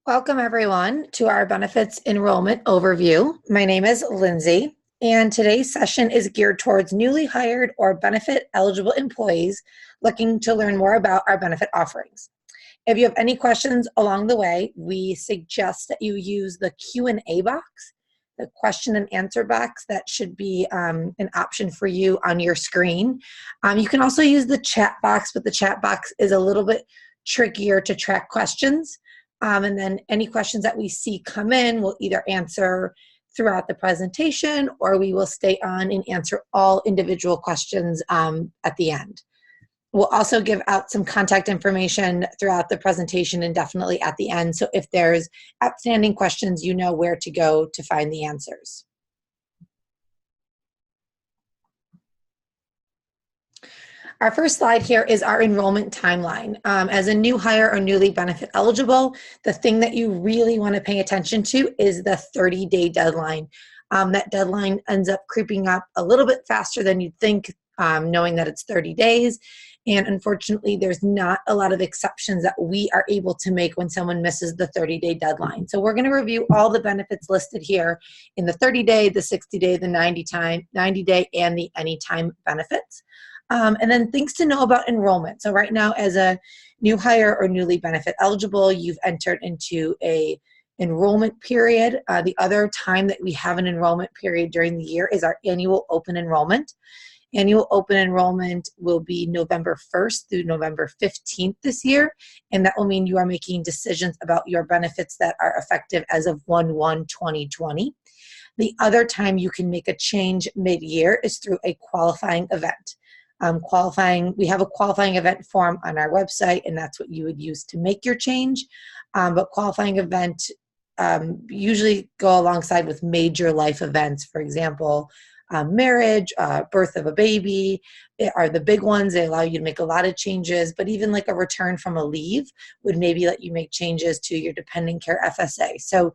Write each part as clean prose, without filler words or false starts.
Welcome everyone to our benefits enrollment overview. My name is Lindsay, and today's session is geared towards newly hired or benefit eligible employees looking to learn more about our benefit offerings. If you have any questions along the way, we suggest that you use the Q&A box, the question and answer box that should be an option for you on your screen. You can also use the chat box, but the chat box is a little bit trickier to track questions. And then any questions that we see come in, we'll either answer throughout the presentation or we will stay on and answer all individual questions at the end. We'll also give out some contact information throughout the presentation and definitely at the end. So if there's outstanding questions, you know where to go to find the answers. Our first slide here is our enrollment timeline. As a new hire or newly benefit eligible, the thing that you really want to pay attention to is the 30-day deadline. That deadline ends up creeping up a little bit faster than you'd think, knowing that it's 30 days. And unfortunately, there's not a lot of exceptions that we are able to make when someone misses the 30-day deadline. So we're going to review all the benefits listed here in the 30-day, the 60-day, the 90-day, and the anytime benefits. And then things to know about enrollment. So right now, as a new hire or newly benefit eligible, you've entered into a enrollment period. The other time that we have an enrollment period during the year is our annual open enrollment. Annual open enrollment will be November 1st through November 15th this year, and that will mean you are making decisions about your benefits that are effective as of 1/1/2020. The other time you can make a change mid-year is through a qualifying event. We have a qualifying event form on our website, and that's what you would use to make your change. But qualifying event usually go alongside with major life events. For example, marriage, birth of a baby are the big ones. They allow you to make a lot of changes, but even like a return from a leave would maybe let you make changes to your dependent care FSA. So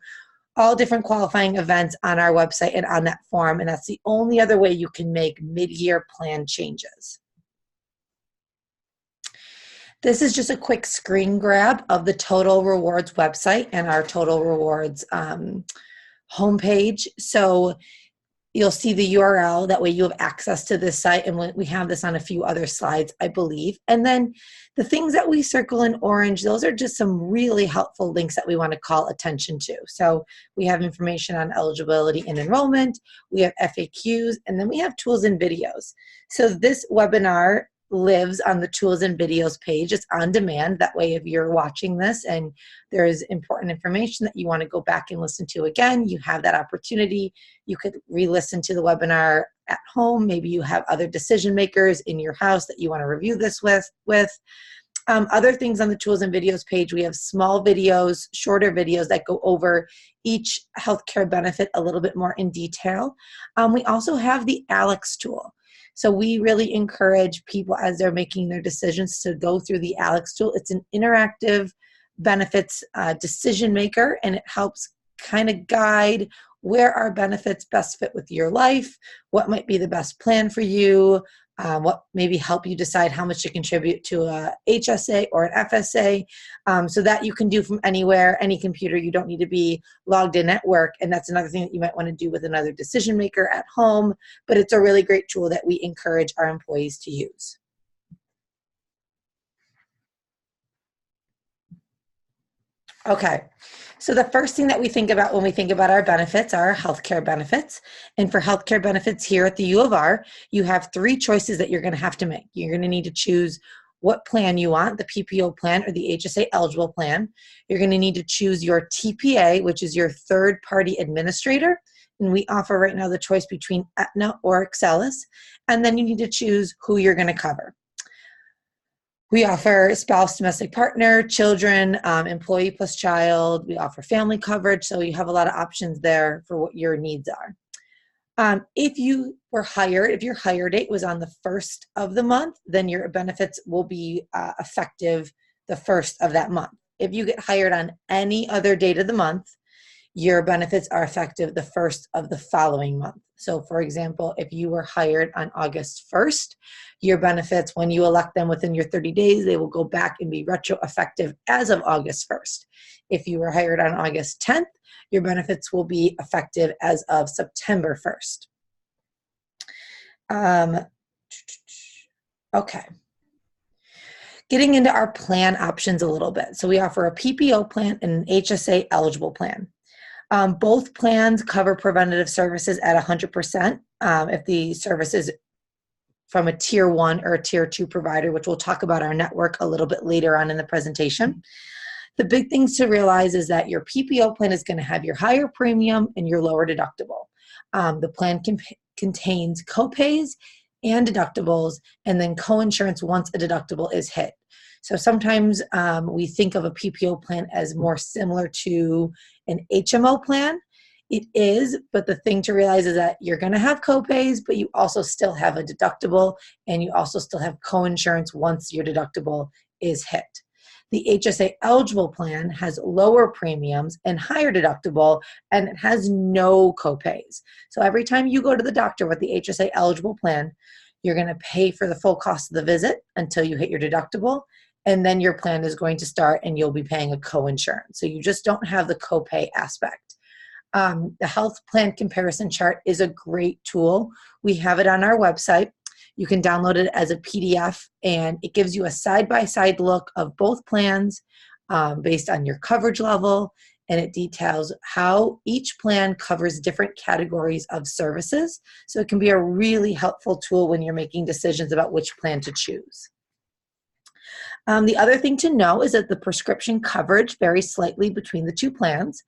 all different qualifying events on our website and on that form, and that's the only other way you can make mid-year plan changes. This is just a quick screen grab of the Total Rewards website and our Total Rewards homepage. So you'll see the URL, that way you have access to this site, and we have this on a few other slides, I believe. And then the things that we circle in orange, those are just some really helpful links that we want to call attention to. So we have information on eligibility and enrollment, we have FAQs, and then we have tools and videos. So this webinar lives on the tools and videos page. It's on demand. That way, if you're watching this and there is important information that you want to go back and listen to again, you have that opportunity. You could re-listen to the webinar at home. Maybe you have other decision makers in your house that you want to review this with. Other things on the tools and videos page, we have small videos, shorter videos that go over each healthcare benefit a little bit more in detail. We also have the ALEX tool. So we really encourage people as they're making their decisions to go through the ALEX tool. It's an interactive benefits decision maker, and it helps kind of guide where our benefits best fit with your life, what might be the best plan for you, what maybe help you decide how much to contribute to a HSA or an FSA, so that you can do from anywhere, any computer. You don't need to be logged in at work, and that's another thing that you might want to do with another decision maker at home, but it's a really great tool that we encourage our employees to use. Okay, so the first thing that we think about when we think about our benefits are healthcare benefits. And for healthcare benefits here at the U of R, you have three choices that you're going to have to make. You're going to need to choose what plan you want, the PPO plan or the HSA eligible plan. You're going to need to choose your TPA, which is your third-party administrator. And we offer right now the choice between Aetna or Excelis. And then you need to choose who you're going to cover. We offer spouse, domestic partner, children, employee plus child. We offer family coverage, so you have a lot of options there for what your needs are. If you were hired, if your hire date was on the 1st of the month, then your benefits will be effective the 1st of that month. If you get hired on any other date of the month, your benefits are effective the first of the following month. So for example, if you were hired on August 1st, your benefits, when you elect them within your 30 days, they will go back and be retroactive as of August 1st. If you were hired on August 10th, your benefits will be effective as of September 1st. Okay. Getting into our plan options a little bit. So we offer a PPO plan and an HSA eligible plan. Both plans cover preventative services at 100% if the service is from a tier 1 or a tier 2 provider, which we'll talk about our network a little bit later on in the presentation. The big things to realize is that your PPO plan is going to have your higher premium and your lower deductible. The plan contains copays and deductibles, and then coinsurance once a deductible is hit. So sometimes we think of a PPO plan as more similar to an HMO plan. It is, but the thing to realize is that you're going to have copays, but you also still have a deductible, and you also still have coinsurance once your deductible is hit. The HSA eligible plan has lower premiums and higher deductible, and it has no copays. So every time you go to the doctor with the HSA eligible plan, you're going to pay for the full cost of the visit until you hit your deductible, and then your plan is going to start and you'll be paying a coinsurance. So you just don't have the copay aspect. The health plan comparison chart is a great tool. We have it on our website. You can download it as a PDF, and it gives you a side-by-side look of both plans based on your coverage level, and it details how each plan covers different categories of services. So it can be a really helpful tool when you're making decisions about which plan to choose. The other thing to know is that the prescription coverage varies slightly between the two plans.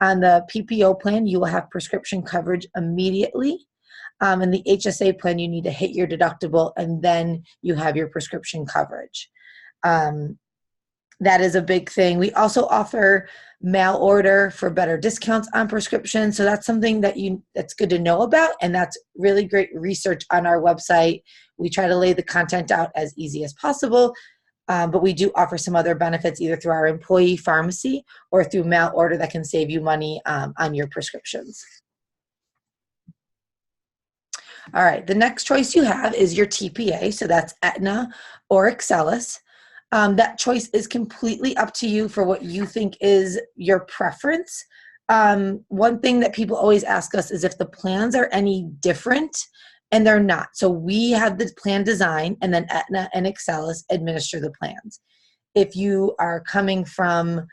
On the PPO plan, you will have prescription coverage immediately. In the HSA plan, you need to hit your deductible, and then you have your prescription coverage. That is a big thing. We also offer mail order for better discounts on prescriptions. So that's something that's good to know about, and that's really great research on our website. We try to lay the content out as easy as possible. But we do offer some other benefits either through our employee pharmacy or through mail order that can save you money on your prescriptions. All right, the next choice you have is your TPA, so that's Aetna or Excelis. That choice is completely up to you for what you think is your preference. One thing that people always ask us is if the plans are any different, and they're not. So we have the plan design, and then Aetna and Excelis administer the plans. If you are coming from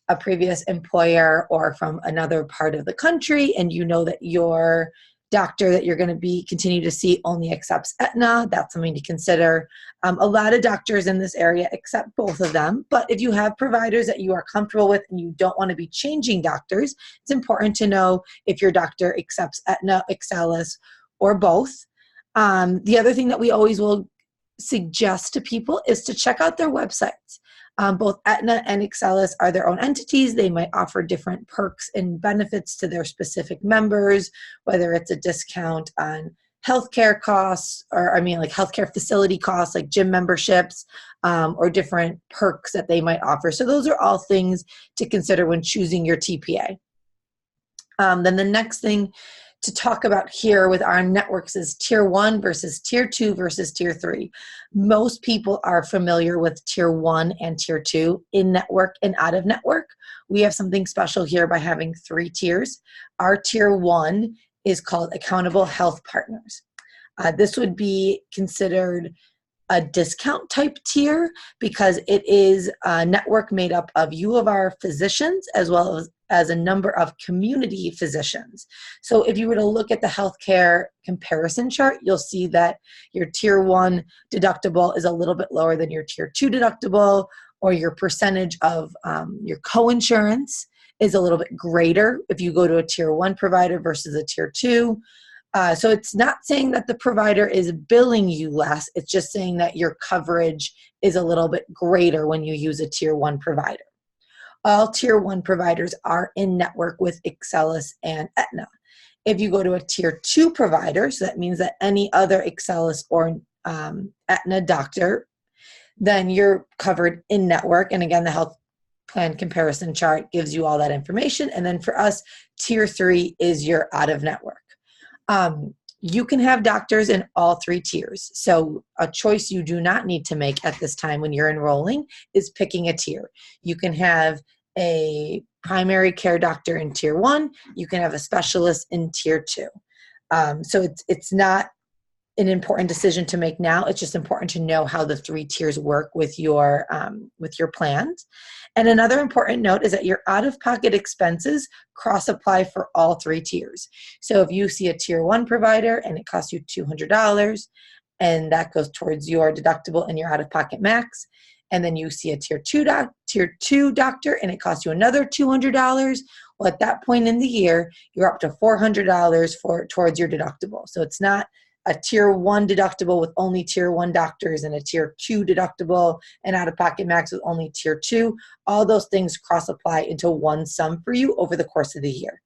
a previous employer or from another part of the country, and you know that your doctor that you're going to continue to see only accepts Aetna, that's something to consider. A lot of doctors in this area accept both of them, but if you have providers that you are comfortable with and you don't want to be changing doctors, it's important to know if your doctor accepts Aetna, Excelis, or both. The other thing that we always will suggest to people is to check out their websites. Both Aetna and Excelis are their own entities. They might offer different perks and benefits to their specific members, whether it's a discount on healthcare costs, or like healthcare facility costs, like gym memberships, or different perks that they might offer. So those are all things to consider when choosing your TPA. Then the next thing to talk about here with our networks is tier 1 versus tier 2 versus tier 3. Most people are familiar with tier 1 and tier 2 in network and out of network. We have something special here by having 3 tiers. Our tier 1 is called Accountable Health Partners. This would be considered a discount type tier because it is a network made up of our physicians as well as a number of community physicians. So if you were to look at the healthcare comparison chart, you'll see that your tier 1 deductible is a little bit lower than your tier 2 deductible, or your percentage of your coinsurance is a little bit greater if you go to a tier 1 provider versus a tier 2. So it's not saying that the provider is billing you less, it's just saying that your coverage is a little bit greater when you use a tier 1 provider. All tier 1 providers are in network with Excelis and Aetna. If you go to a tier 2 provider, so that means that any other Excelis or Aetna doctor, then you're covered in network. And again, the health plan comparison chart gives you all that information. And then for us, tier 3 is your out of network. You can have doctors in all 3 tiers. So a choice you do not need to make at this time when you're enrolling is picking a tier. You can have a primary care doctor in tier 1. You can have a specialist in tier 2. So it's not an important decision to make now. It's just important to know how the 3 tiers work with your plans. And another important note is that your out-of-pocket expenses cross-apply for all 3 tiers. So if you see a tier 1 provider and it costs you $200, and that goes towards your deductible and your out-of-pocket max, and then you see a tier 2 doctor and it costs you another $200, well, at that point in the year, you're up to $400 towards your deductible. So it's not a tier 1 deductible with only tier 1 doctors and a tier 2 deductible and out-of-pocket max with only tier 2. All those things cross-apply into one sum for you over the course of the year.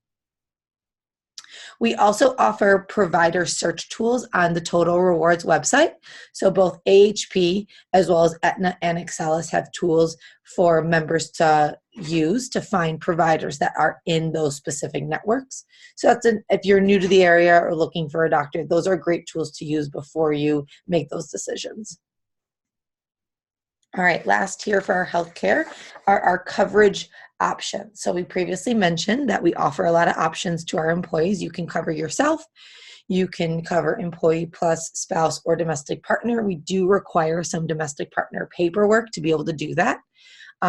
We also offer provider search tools on the Total Rewards website. So both AHP as well as Aetna and Excelis have tools for members to use to find providers that are in those specific networks. So if you're new to the area or looking for a doctor, those are great tools to use before you make those decisions. All right, last here for our healthcare are our coverage options. So we previously mentioned that we offer a lot of options to our employees. You can cover yourself. You can cover employee plus spouse or domestic partner. We do require some domestic partner paperwork to be able to do that.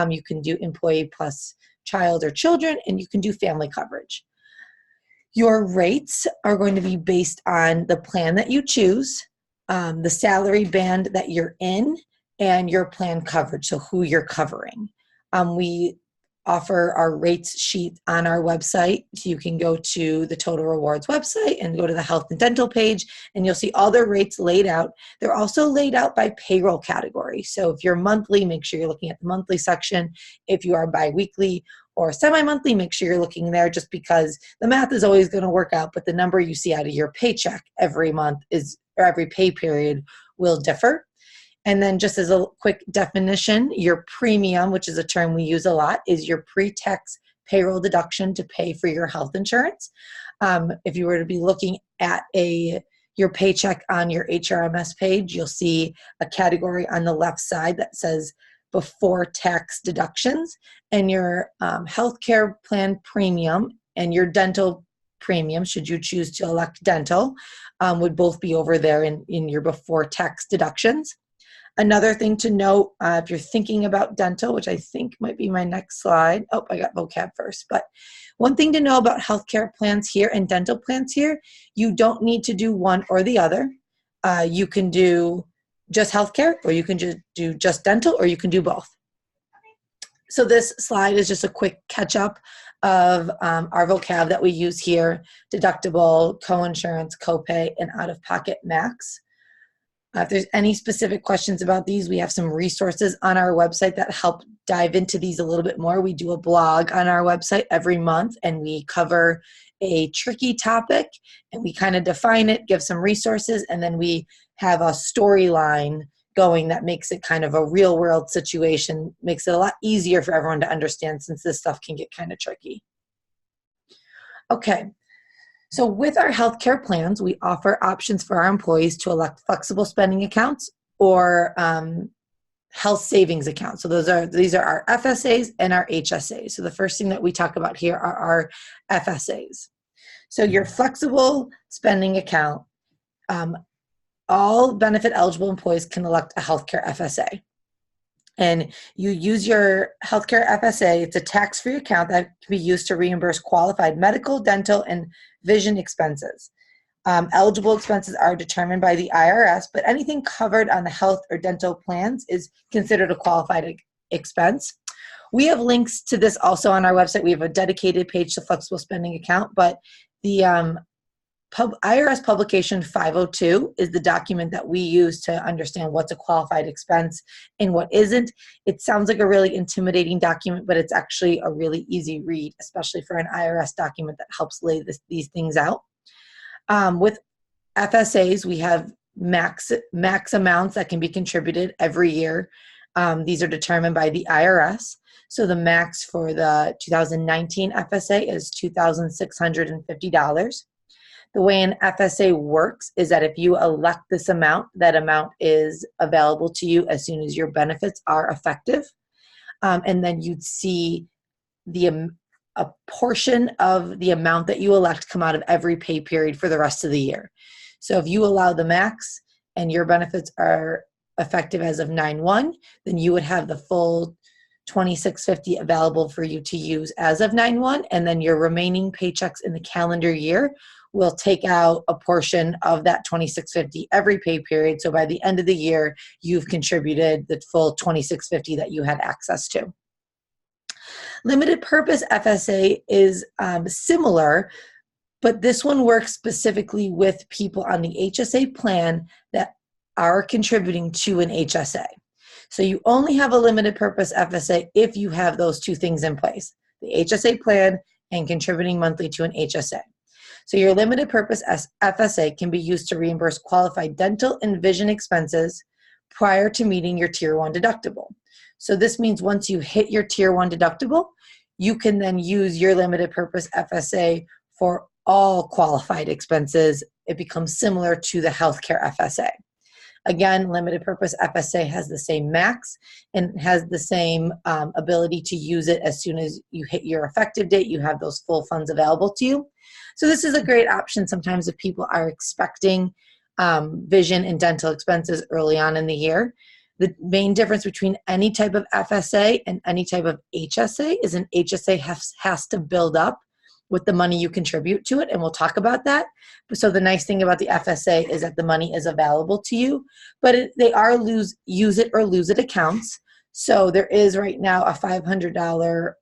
You can do employee plus child or children, and you can do family coverage. Your rates are going to be based on the plan that you choose, the salary band that you're in, and your plan coverage, so who you're covering. We offer our rates sheet on our website. So you can go to the Total Rewards website and go to the health and dental page, and you'll see all their rates laid out. They're also laid out by payroll category. So if you're monthly, make sure you're looking at the monthly section. If you are biweekly or semi-monthly, make sure you're looking there, just because the math is always going to work out, but the number you see out of your paycheck every month or every pay period will differ. And then just as a quick definition, your premium, which is a term we use a lot, is your pre-tax payroll deduction to pay for your health insurance. If you were to be looking at your paycheck on your HRMS page, you'll see a category on the left side that says before tax deductions, and your healthcare plan premium and your dental premium, should you choose to elect dental, would both be over there in your before tax deductions. Another thing to note, if you're thinking about dental, which I think might be my next slide. Oh, I got vocab first. But one thing to know about healthcare plans here and dental plans here, you don't need to do one or the other. You can do just healthcare, or you can do just dental, or you can do both. So this slide is just a quick catch up of our vocab that we use here: deductible, coinsurance, copay, and out-of-pocket max. If there's any specific questions about these, we have some resources on our website that help dive into these a little bit more. We do a blog on our website every month, and we cover a tricky topic, and we kind of define it, give some resources, and then we have a storyline going that makes it kind of a real world situation, makes it a lot easier for everyone to understand, since this stuff can get kind of tricky. Okay. So with our healthcare plans, we offer options for our employees to elect flexible spending accounts or health savings accounts. So these are our FSAs and our HSAs. So the first thing that we talk about here are our FSAs. So your flexible spending account, all benefit eligible employees can elect a healthcare FSA. And you use your healthcare FSA. It's a tax-free account that can be used to reimburse qualified medical, dental, and vision expenses. Eligible expenses are determined by the IRS, but anything covered on the health or dental plans is considered a qualified expense. We have links to this also on our website. We have a dedicated page to flexible spending account, but the IRS publication 502 is the document that we use to understand what's a qualified expense and what isn't. It sounds like a really intimidating document, but it's actually a really easy read, especially for an IRS document that helps lay these things out. With FSAs, we have max amounts that can be contributed every year. These are determined by the IRS. So the max for the 2019 FSA is $2,650. The way an FSA works is that if you elect this amount, that amount is available to you as soon as your benefits are effective. And then you'd see a portion of the amount that you elect come out of every pay period for the rest of the year. So if you allow the max and your benefits are effective as of 9/1, then you would have the full $2,650 available for you to use as of 9/1, and then your remaining paychecks in the calendar year will take out a portion of that $2,650 every pay period. So by the end of the year, you've contributed the full $2,650 that you had access to. Limited purpose FSA is similar, but this one works specifically with people on the HSA plan that are contributing to an HSA. So you only have a limited purpose FSA if you have those two things in place, the HSA plan and contributing monthly to an HSA. So your limited purpose FSA can be used to reimburse qualified dental and vision expenses prior to meeting your Tier 1 deductible. So this means once you hit your Tier 1 deductible, you can then use your limited purpose FSA for all qualified expenses. It becomes similar to the healthcare FSA. Again, limited purpose FSA has the same max and has the same ability to use it as soon as you hit your effective date. You have those full funds available to you. So this is a great option sometimes if people are expecting vision and dental expenses early on in the year. The main difference between any type of FSA and any type of HSA is an HSA has to build up with the money you contribute to it, and we'll talk about that. So the nice thing about the FSA is that the money is available to you, but they are use it or lose it accounts. So there is right now a $500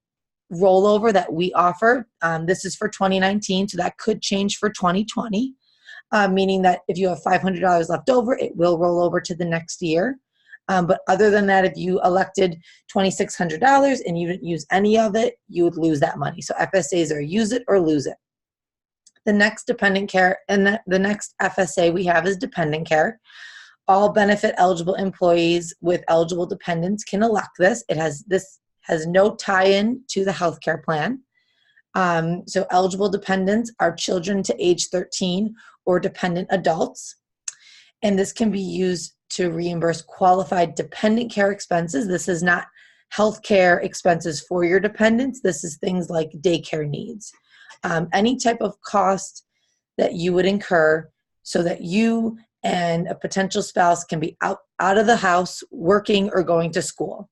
rollover that we offer. This is for 2019, so that could change for 2020, meaning that if you have $500 left over, it will roll over to the next year. But other than that, if you elected $2,600 and you didn't use any of it, you would lose that money. So FSAs are use it or lose it. The next dependent care and the next FSA we have is dependent care. All benefit eligible employees with eligible dependents can elect this. This has no tie-in to the healthcare plan. So eligible dependents are children to age 13 or dependent adults. And this can be used to reimburse qualified dependent care expenses. This is not healthcare expenses for your dependents. This is things like daycare needs. Any type of cost that you would incur so that you and a potential spouse can be out of the house, working or going to school.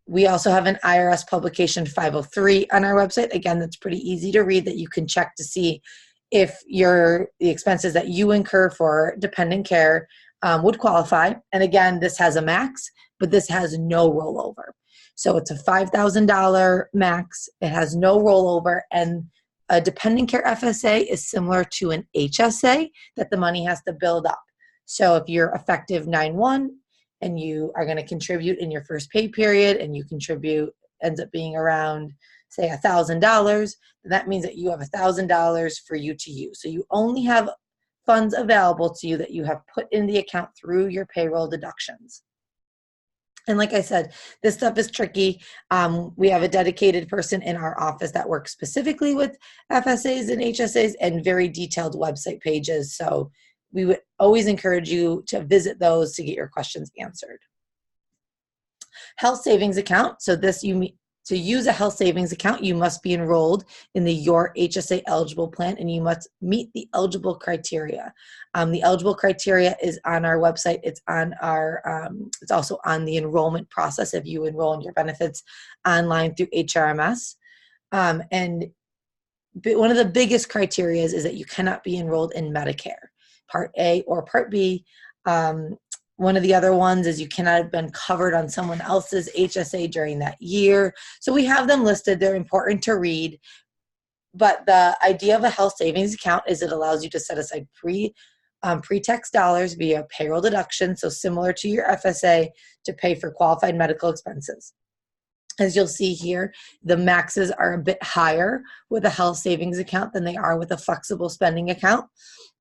We also have an IRS publication 503 on our website. Again, that's pretty easy to read, that you can check to see if the expenses that you incur for dependent care would qualify. And again, this has a max, but this has no rollover. So it's a $5,000 max. It has no rollover, and a dependent care FSA is similar to an HSA that the money has to build up. So if you're effective 9/1 and you are going to contribute in your first pay period, and you contribute ends up being around, say, $1,000, that means that you have $1,000 for you to use. So you only have funds available to you that you have put in the account through your payroll deductions. And like I said, this stuff is tricky. We have a dedicated person in our office that works specifically with FSAs and HSAs and very detailed website pages. So we would always encourage you to visit those to get your questions answered. Health savings account. So to use a health savings account, you must be enrolled in the Your HSA eligible plan, and you must meet the eligible criteria. The eligible criteria is on our website. It's on it's also on the enrollment process if you enroll in your benefits online through HRMS. And one of the biggest criteria is that you cannot be enrolled in Medicare, Part A or Part B. One of the other ones is you cannot have been covered on someone else's HSA during that year. So we have them listed. They're important to read. But the idea of a health savings account is it allows you to set aside pre-tax dollars via payroll deduction, so similar to your FSA, to pay for qualified medical expenses. As you'll see here, the maxes are a bit higher with a health savings account than they are with a flexible spending account.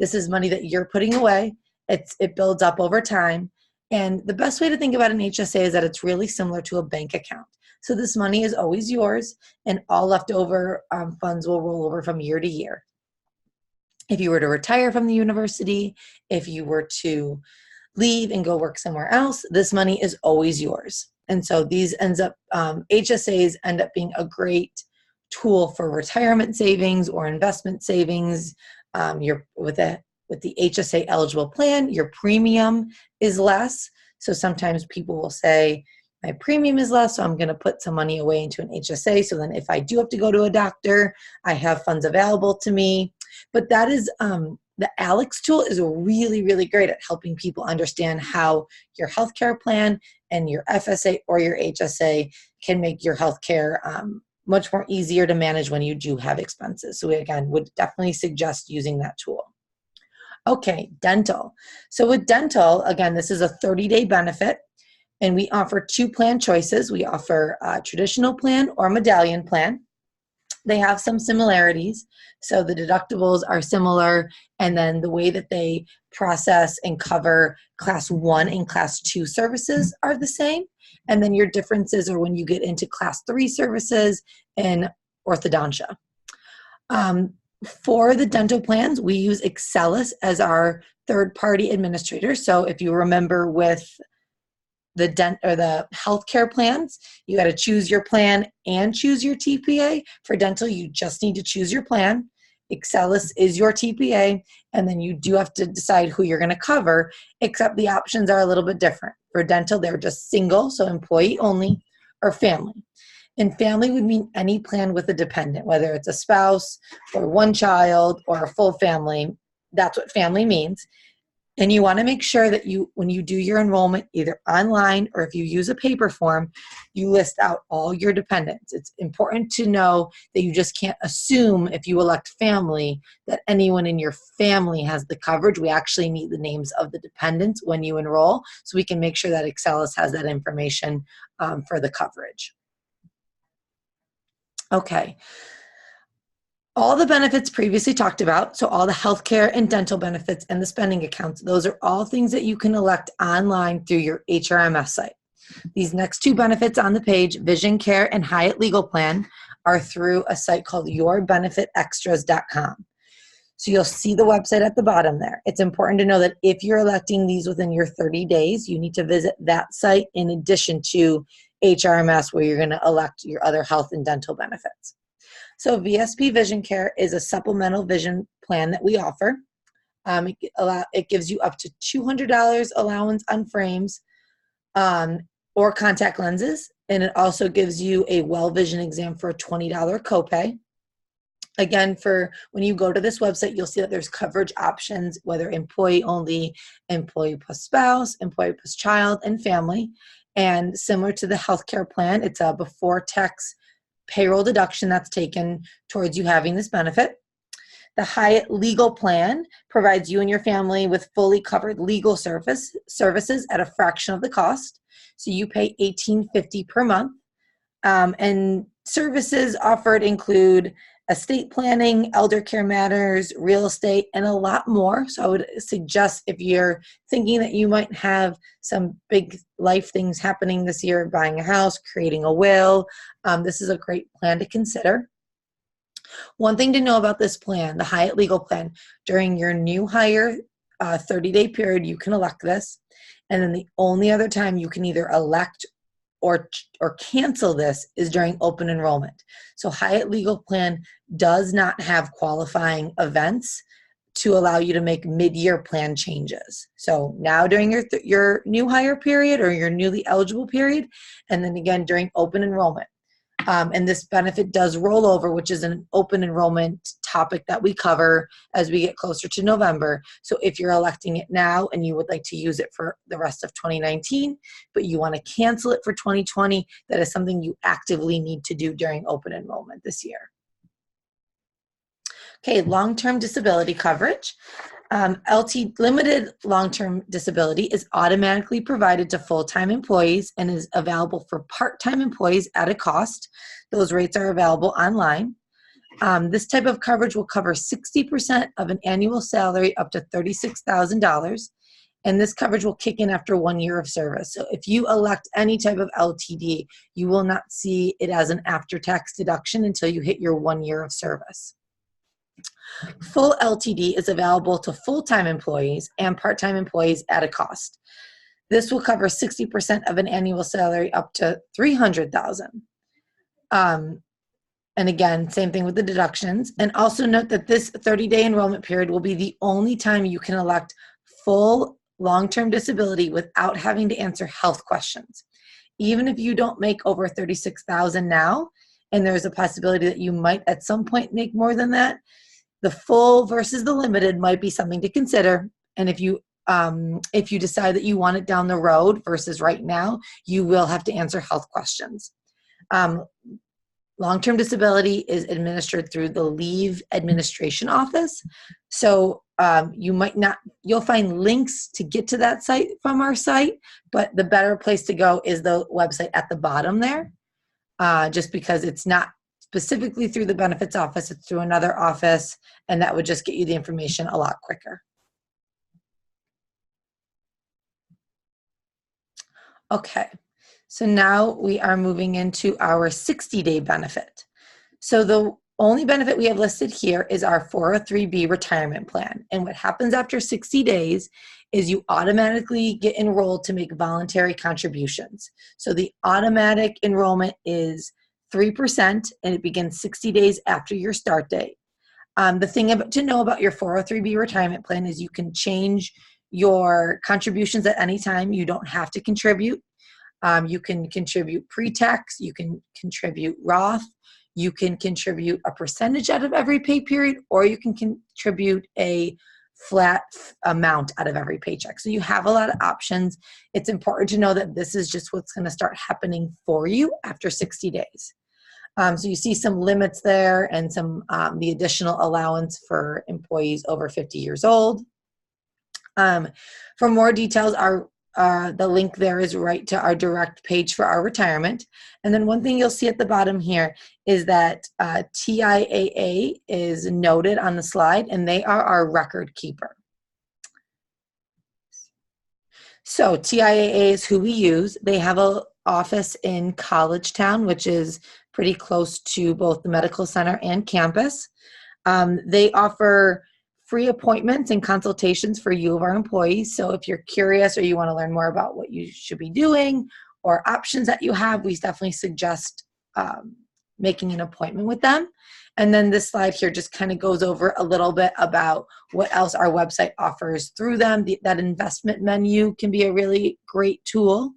This is money that you're putting away. It builds up over time, And the best way to think about an HSA is that it's really similar to a bank account. So this money is always yours, and all leftover funds will roll over from year to year. If you were to retire from the university, if you were to leave and go work somewhere else, this money is always yours. And so these HSAs end up being a great tool for retirement savings or investment savings. With the HSA eligible plan, your premium is less. So sometimes people will say, my premium is less, so I'm going to put some money away into an HSA. So then if I do have to go to a doctor, I have funds available to me. But that is, the ALEX tool is really, really great at helping people understand how your healthcare plan and your FSA or your HSA can make your healthcare much more easier to manage when you do have expenses. So we, again, would definitely suggest using that tool. Okay, dental. So with dental, again, this is a 30-day benefit, and we offer 2 plan choices. We offer a traditional plan or medallion plan. They have some similarities. So the deductibles are similar, and then the way that they process and cover class 1 and class 2 services are the same. And then your differences are when you get into class 3 services and orthodontia. For the dental plans, we use Excelis as our third-party administrator. So if you remember with the healthcare plans, you got to choose your plan and choose your TPA. For dental, you just need to choose your plan. Excelis is your TPA, and then you do have to decide who you're going to cover, except the options are a little bit different. For dental, they're just single, so employee only, or family. And family would mean any plan with a dependent, whether it's a spouse or one child or a full family. That's what family means. And you want to make sure that when you do your enrollment, either online or if you use a paper form, you list out all your dependents. It's important to know that you just can't assume if you elect family that anyone in your family has the coverage. We actually need the names of the dependents when you enroll, so we can make sure that Excelis has that information for the coverage. Okay. All the benefits previously talked about, so all the healthcare and dental benefits and the spending accounts, those are all things that you can elect online through your HRMS site. These next 2 benefits on the page, Vision Care and Hyatt Legal Plan, are through a site called yourbenefitextras.com. So you'll see the website at the bottom there. It's important to know that if you're electing these within your 30 days, you need to visit that site in addition to HRMS, where you're going to elect your other health and dental benefits. So VSP Vision Care is a supplemental vision plan that we offer. It gives you up to $200 allowance on frames or contact lenses, and it also gives you a well vision exam for a $20 copay. Again, for when you go to this website, you'll see that there's coverage options, whether employee only, employee plus spouse, employee plus child, and family. And similar to the healthcare plan, it's a before tax payroll deduction that's taken towards you having this benefit. The Hyatt Legal Plan provides you and your family with fully covered legal services at a fraction of the cost. So you pay $18.50 per month. And services offered include estate planning, elder care matters, real estate, and a lot more. So I would suggest, if you're thinking that you might have some big life things happening this year, buying a house, creating a will, this is a great plan to consider. One thing to know about this plan, the Hyatt Legal Plan, during your new hire 30-day period, you can elect this. And then the only other time you can either elect or cancel this is during open enrollment. So Hyatt Legal Plan does not have qualifying events to allow you to make mid-year plan changes. So now during your new hire period or your newly eligible period, and then again during open enrollment. And this benefit does roll over, which is an open enrollment topic that we cover as we get closer to November. So if you're electing it now and you would like to use it for the rest of 2019, but you want to cancel it for 2020, that is something you actively need to do during open enrollment this year. Okay, long-term disability coverage. Limited long-term disability is automatically provided to full-time employees and is available for part-time employees at a cost. Those rates are available online. This type of coverage will cover 60% of an annual salary up to $36,000, and this coverage will kick in after 1 year of service. So if you elect any type of LTD, you will not see it as an after-tax deduction until you hit your 1 year of service. Full LTD is available to full-time employees and part-time employees at a cost. This will cover 60% of an annual salary up to $300,000. And again, same thing with the deductions. And also note that this 30-day enrollment period will be the only time you can elect full long-term disability without having to answer health questions. Even if you don't make over $36,000 now, and there's a possibility that you might at some point make more than that, the full versus the limited might be something to consider. And if you decide that you want it down the road versus right now, you will have to answer health questions. Long-term disability is administered through the Leave Administration Office. So you'll find links to get to that site from our site, but the better place to go is the website at the bottom there, just because it's not specifically through the benefits office, it's through another office, and that would just get you the information a lot quicker. Okay. So now we are moving into our 60-day benefit. So the only benefit we have listed here is our 403B retirement plan. And what happens after 60 days is you automatically get enrolled to make voluntary contributions. So the automatic enrollment is 3%, and it begins 60 days after your start date. The thing to know about your 403B retirement plan is you can change your contributions at any time. You don't have to contribute. You can contribute pre-tax, you can contribute Roth, you can contribute a percentage out of every pay period, or you can contribute a flat amount out of every paycheck. So you have a lot of options. It's important to know that this is just what's going to start happening for you after 60 days. So you see some limits there and some the additional allowance for employees over 50 years old. For more details, the link there is right to our direct page for our retirement. And then one thing you'll see at the bottom here is that TIAA is noted on the slide, and they are our record keeper. So TIAA is who we use. They have an office in College Town, which is pretty close to both the medical center and campus. They offer free appointments and consultations for you of our employees. So if you're curious or you want to learn more about what you should be doing or options that you have, we definitely suggest making an appointment with them. And then this slide here just kind of goes over a little bit about what else our website offers through them. That investment menu can be a really great tool.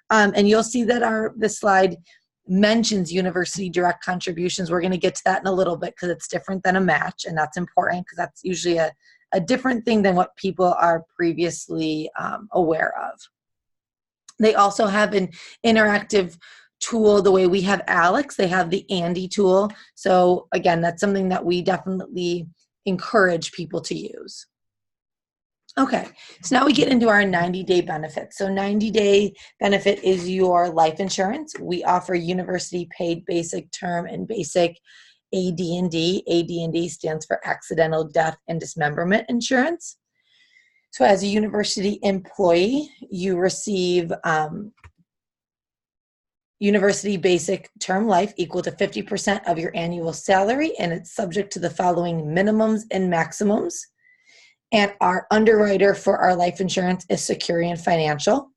And you'll see that this slide mentions university direct contributions. We're going to get to that in a little bit because it's different than a match, and that's important because that's usually a different thing than what people are previously aware of. They also have an interactive tool the way we have Alex. They have the Andy tool. So again, that's something that we definitely encourage people to use. Okay, so now we get into our 90-day benefit. So 90-day benefit is your life insurance. We offer university paid basic term and basic AD&D. AD&D stands for accidental death and dismemberment insurance. So as a university employee, you receive university basic term life equal to 50% of your annual salary, and it's subject to the following minimums and maximums. And our underwriter for our life insurance is Securian Financial.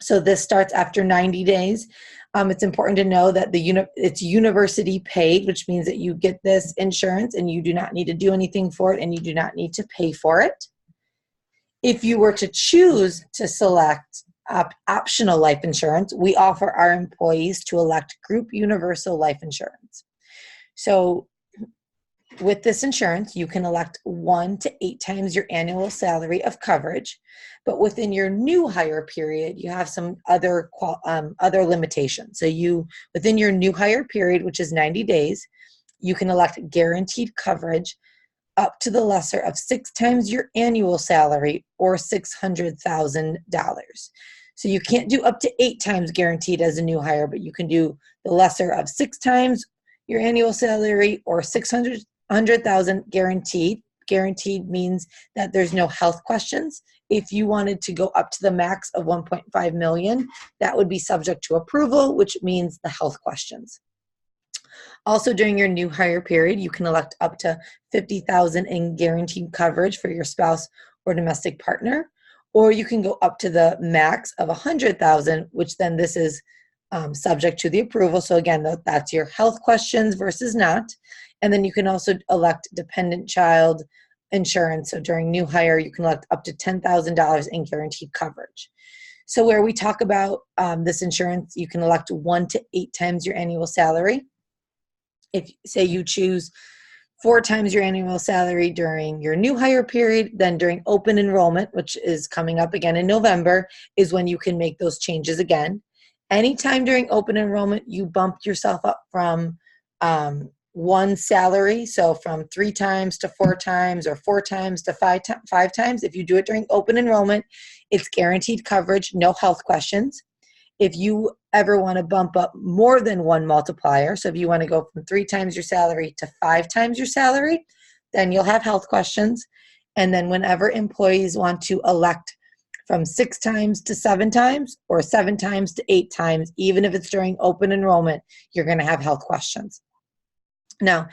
So this starts after 90 days. It's important to know that it's university paid, which means that you get this insurance and you do not need to do anything for it and you do not need to pay for it. If you were to choose to select optional life insurance, we offer our employees to elect group universal life insurance. So with this insurance, you can elect 1 to 8 times your annual salary of coverage, but within your new hire period, you have some other limitations. So within your new hire period, which is 90 days, you can elect guaranteed coverage up to the lesser of 6 times your annual salary or $600,000. So you can't do up to 8 times guaranteed as a new hire, but you can do the lesser of 6 times your annual salary or $600,000 guaranteed. Guaranteed means that there's no health questions. If you wanted to go up to the max of 1.5 million, that would be subject to approval, which means the health questions. Also, during your new hire period, you can elect up to $50,000 in guaranteed coverage for your spouse or domestic partner, or you can go up to the max of $100,000, which then this is subject to the approval. So again, that's your health questions versus not. And then you can also elect dependent child insurance. So during new hire, you can elect up to $10,000 in guaranteed coverage. So where we talk about this insurance, you can elect 1 to 8 times your annual salary. If, say, you choose 4 times your annual salary during your new hire period, then during open enrollment, which is coming up again in November, is when you can make those changes again. Anytime during open enrollment, you bump yourself up from 1 salary, so from 3 times to 4 times, or 4 times to 5 times. If you do it during open enrollment, it's guaranteed coverage, no health questions. If you ever want to bump up more than 1 multiplier, so if you want to go from 3 times your salary to 5 times your salary, then you'll have health questions. And then whenever employees want to elect from 6 times to 7 times, or 7 times to 8 times, even if it's during open enrollment, you're going to have health questions. Now,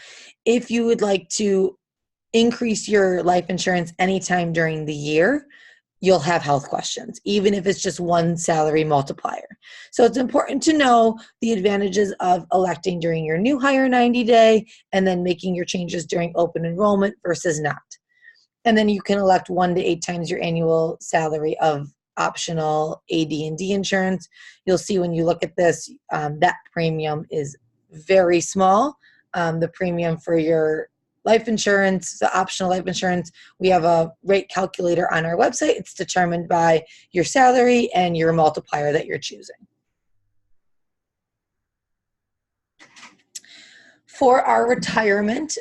if you would like to increase your life insurance anytime during the year, you'll have health questions, even if it's just 1 salary multiplier. So it's important to know the advantages of electing during your new hire 90-day and then making your changes during open enrollment versus not. And then you can elect 1 to 8 times your annual salary of optional AD&D insurance. You'll see when you look at this, that premium is very small. The premium for your life insurance, the optional life insurance, we have a rate calculator on our website. It's determined by your salary and your multiplier that you're choosing. For our retirement,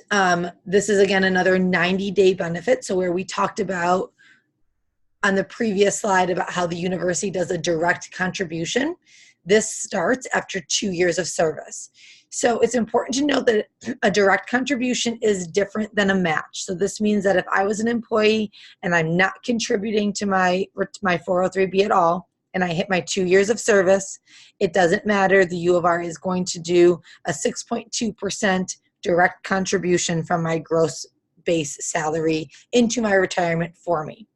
this is again another 90-day benefit. So where we talked about on the previous slide about how the university does a direct contribution, this starts after 2 years of service. So it's important to note that a direct contribution is different than a match. So this means that if I was an employee and I'm not contributing to my 403B at all, and I hit my 2 years of service, it doesn't matter. The U of R is going to do a 6.2% direct contribution from my gross base salary into my retirement for me.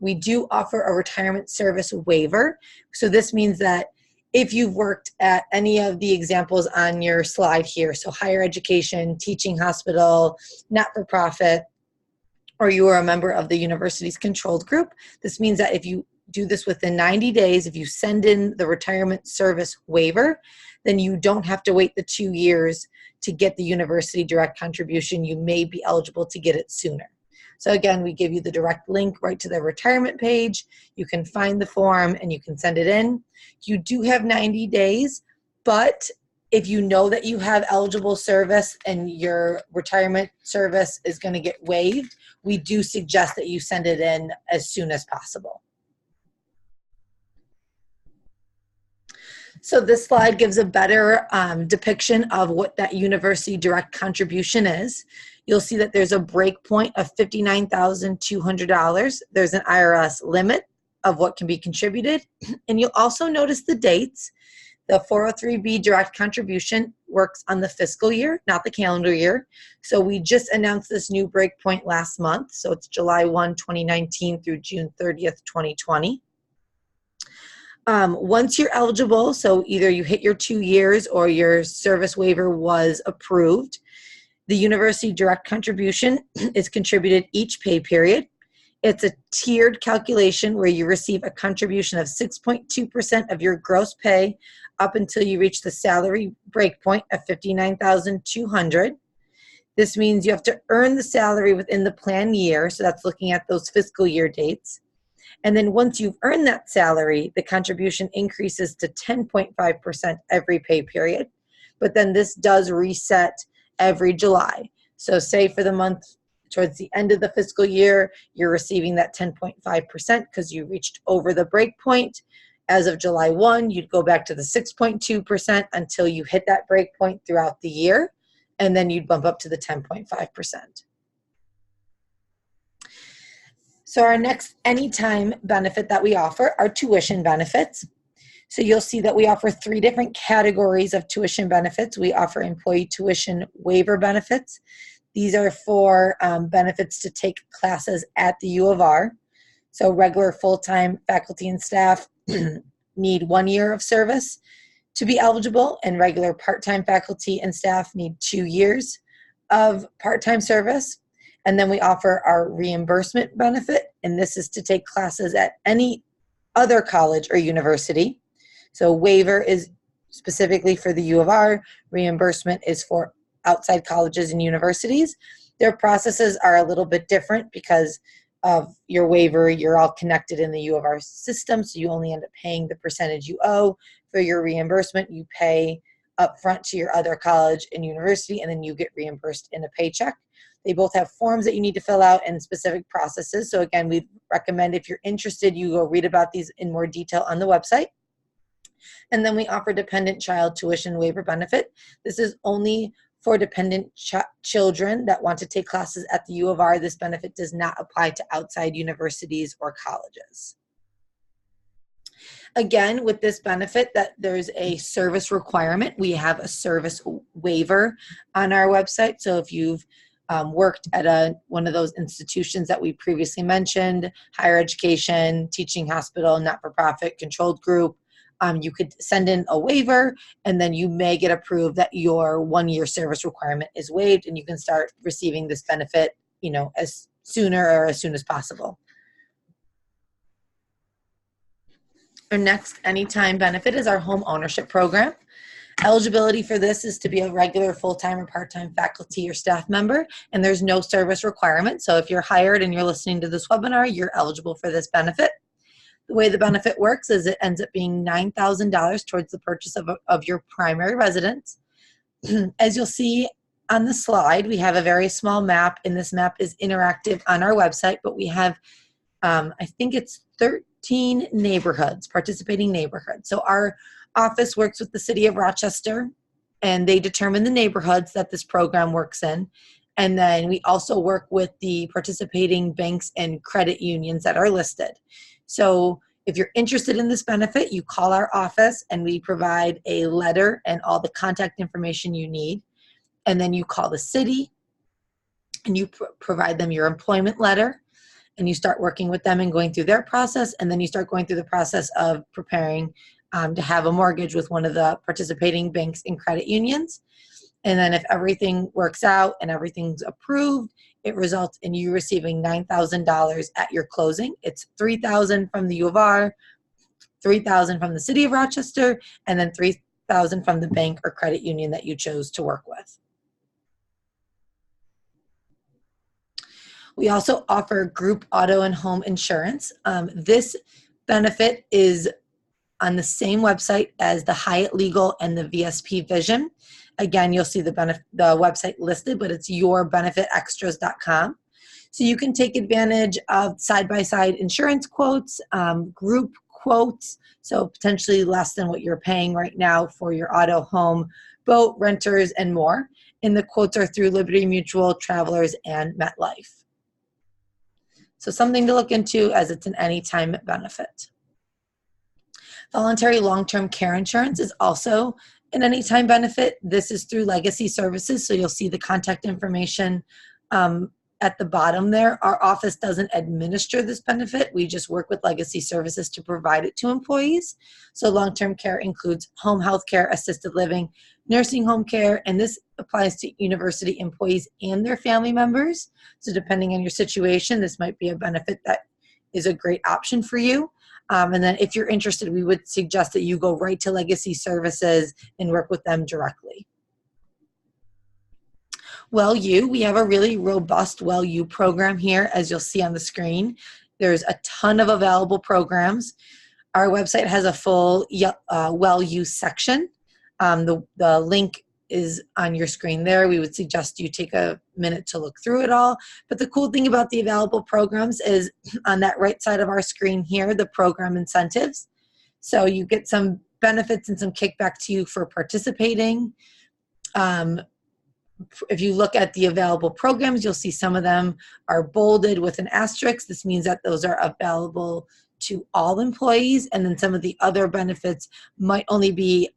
We do offer a retirement service waiver. So this means that if you've worked at any of the examples on your slide here, so higher education, teaching hospital, not-for-profit, or you are a member of the university's controlled group, this means that if you do this within 90 days, if you send in the retirement service waiver, then you don't have to wait the 2 years to get the university direct contribution. You may be eligible to get it sooner. So again, we give you the direct link right to the retirement page. You can find the form and you can send it in. You do have 90 days, but if you know that you have eligible service and your retirement service is going to get waived, we do suggest that you send it in as soon as possible. So this slide gives a better depiction of what that university direct contribution is. You'll see that there's a break point of $59,200. There's an IRS limit of what can be contributed. And you'll also notice the dates. The 403B direct contribution works on the fiscal year, not the calendar year. So we just announced this new break point last month. So it's July 1, 2019 through June 30th, 2020. Once you're eligible, so either you hit your 2 years or your service waiver was approved, the university direct contribution is contributed each pay period. It's a tiered calculation where you receive a contribution of 6.2% of your gross pay up until you reach the salary breakpoint of $59,200. This means you have to earn the salary within the planned year, so that's looking at those fiscal year dates. And then once you've earned that salary, the contribution increases to 10.5% every pay period. But then this does reset every July. So say for the month towards the end of the fiscal year, you're receiving that 10.5% because you reached over the break point. As of July 1, you'd go back to the 6.2% until you hit that break point throughout the year, and then you'd bump up to the 10.5%. So our next anytime benefit that we offer are tuition benefits. So you'll see that we offer 3 different categories of tuition benefits. We offer employee tuition waiver benefits. These are for benefits to take classes at the U of R. So regular full-time faculty and staff need 1 year of service to be eligible, and regular part-time faculty and staff need 2 years of part-time service. And then we offer our reimbursement benefit, and this is to take classes at any other college or university. So waiver is specifically for the U of R, reimbursement is for outside colleges and universities. Their processes are a little bit different because of your waiver, you're all connected in the U of R system, so you only end up paying the percentage you owe. For your reimbursement, you pay upfront to your other college and university, and then you get reimbursed in a paycheck. They both have forms that you need to fill out and specific processes. So again, we recommend if you're interested, you go read about these in more detail on the website. And then we offer dependent child tuition waiver benefit. This is only for dependent children that want to take classes at the U of R. This benefit does not apply to outside universities or colleges. Again, with this benefit, that there's a service requirement. We have a service waiver on our website. So if you've worked at one of those institutions that we previously mentioned, higher education, teaching hospital, not-for-profit, controlled group, you could send in a waiver, and then you may get approved that your 1 year service requirement is waived, and you can start receiving this benefit, as sooner or as soon as possible. Our next anytime benefit is our home ownership program. Eligibility for this is to be a regular full-time or part-time faculty or staff member, and there's no service requirement. So if you're hired and you're listening to this webinar, you're eligible for this benefit. The way the benefit works is it ends up being $9,000 towards the purchase of your primary residence. As you'll see on the slide, we have a very small map, and this map is interactive on our website, but we have, I think it's 13 neighborhoods, participating neighborhoods. So our office works with the city of Rochester, and they determine the neighborhoods that this program works in. And then we also work with the participating banks and credit unions that are listed. So if you're interested in this benefit, you call our office and we provide a letter and all the contact information you need. And then you call the city and you provide them your employment letter, and you start working with them and going through their process. And then you start going through the process of preparing to have a mortgage with one of the participating banks and credit unions. And then if everything works out and everything's approved, it results in you receiving $9,000 at your closing. It's $3,000 from the U of R, $3,000 from the city of Rochester, and then $3,000 from the bank or credit union that you chose to work with. We also offer group auto and home insurance. This benefit is on the same website as the Hyatt Legal and the VSP Vision. Again, you'll see the website listed, but it's yourbenefitextras.com. So you can take advantage of side-by-side insurance quotes, group quotes, so potentially less than what you're paying right now for your auto, home, boat, renters, and more. And the quotes are through Liberty Mutual, Travelers, and MetLife. So something to look into, as it's an anytime benefit. Voluntary long-term care insurance is also an anytime benefit. This is through Legacy Services, so you'll see the contact information at the bottom there. Our office doesn't administer this benefit. We just work with Legacy Services to provide it to employees. So long-term care includes home health care, assisted living, nursing home care, and this applies to university employees and their family members. So depending on your situation, this might be a benefit that is a great option for you. And then if you're interested, we would suggest that you go right to Legacy Services and work with them directly. We have a really robust WellU program here, as you'll see on the screen. There's a ton of available programs. Our website has a full WellU section. The link is on your screen there. We would suggest you take a minute to look through it all. But the cool thing about the available programs is on that right side of our screen here, the program incentives. So you get some benefits and some kickback to you for participating. if you look at the available programs, you'll see some of them are bolded with an asterisk. This means that those are available to all employees, and then some of the other benefits might only be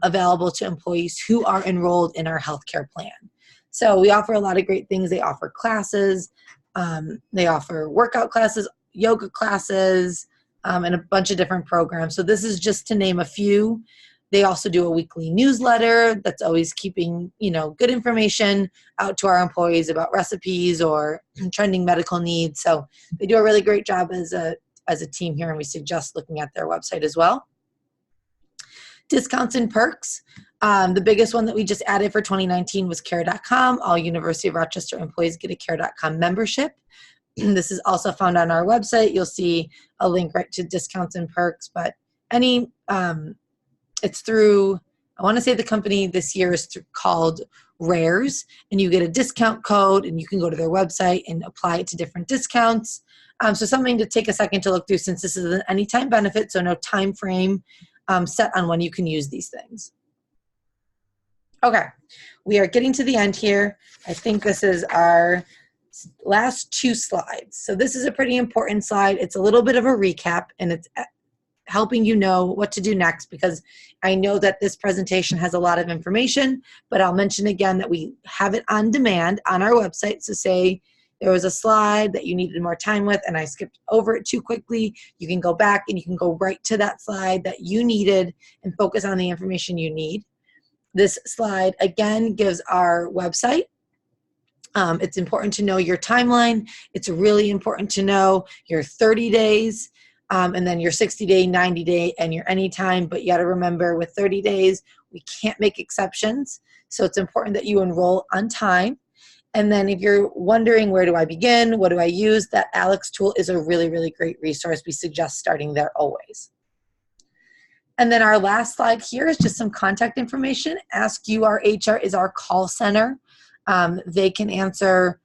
available to employees who are enrolled in our healthcare plan. So we offer a lot of great things. They offer classes, they offer workout classes, yoga classes, and a bunch of different programs. So this is just to name a few. They also do a weekly newsletter that's always keeping, good information out to our employees about recipes or trending medical needs. So they do a really great job as a team here, and we suggest looking at their website as well. Discounts and perks. The biggest one that we just added for 2019 was care.com. All University of Rochester employees get a care.com membership. This is also found on our website. You'll see a link right to discounts and perks, but it's through, I want to say the company this year is called Rares, and you get a discount code and you can go to their website and apply it to different discounts. So something to take a second to look through, since this is an anytime benefit, so no time frame set on when you can use these things. Okay, we are getting to the end here. I think this is our last 2 slides. So this is a pretty important slide. It's a little bit of a recap, and it's helping you know what to do next, because I know that this presentation has a lot of information, but I'll mention again that we have it on demand on our website. So say there was a slide that you needed more time with and I skipped over it too quickly, you can go back and you can go right to that slide that you needed and focus on the information you need. This slide again gives our website. It's important to know your timeline. It's really important to know your 30 days. And then your 60-day, 90-day, and your anytime. But you got to remember, with 30 days, we can't make exceptions. So it's important that you enroll on time. And then if you're wondering, where do I begin? What do I use? That Alex tool is a really, really great resource. We suggest starting there always. And then our last slide here is just some contact information. Ask You Our HR is our call center. They can answer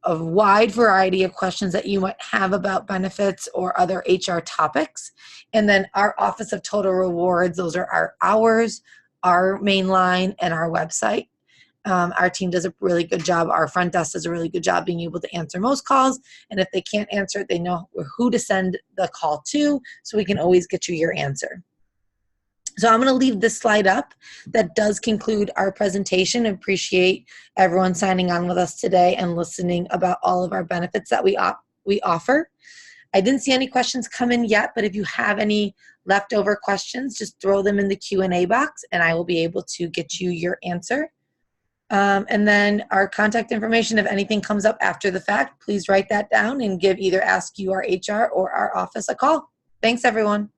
a wide variety of questions that you might have about benefits or other HR topics. And then our Office of Total Rewards, those are our hours, our main line, and our website. Our team does a really good job. Our front desk does a really good job being able to answer most calls. And if they can't answer it, they know who to send the call to, so we can always get you your answer. So I'm going to leave this slide up. That does conclude our presentation. I appreciate everyone signing on with us today and listening about all of our benefits that we offer. I didn't see any questions come in yet, but if you have any leftover questions, just throw them in the Q&A box and I will be able to get you your answer. And then our contact information, if anything comes up after the fact, please write that down and give either Ask You Our HR or our office a call. Thanks, everyone.